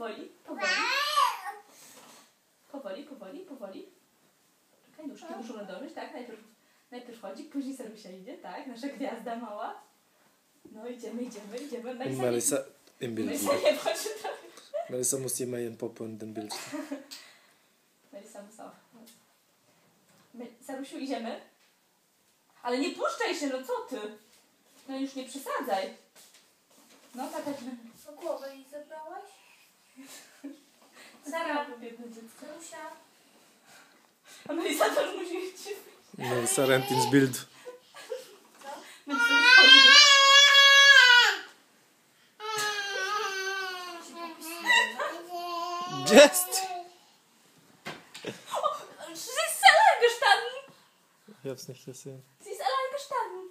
powoli, powoli. Powoli, powoli, powoli. Czekaj, nóżki muszą nadążyć, tak? Najpierw chodzi, później Sarusia idzie, tak? Nasza gwiazda mała. No idziemy. Melissa im Bild. Melissa nie patrzy trochę. Melissa muss hier mal ihren Popo in den Bild. Melissa muss auch. Sarusiu, idziemy? Ale nie puszczaj się, no co ty? No już nie przesadzaj. No tak. No głowę jej zabrałaś? Sara, biedne dziecko. Sarusia. A Melissa też musi iść. Melissa rennt ins Bild. Melissa już chodzi. Jest! Sie ist allein gestanden. Ich hab's nicht gesehen. Sie ist allein gestanden.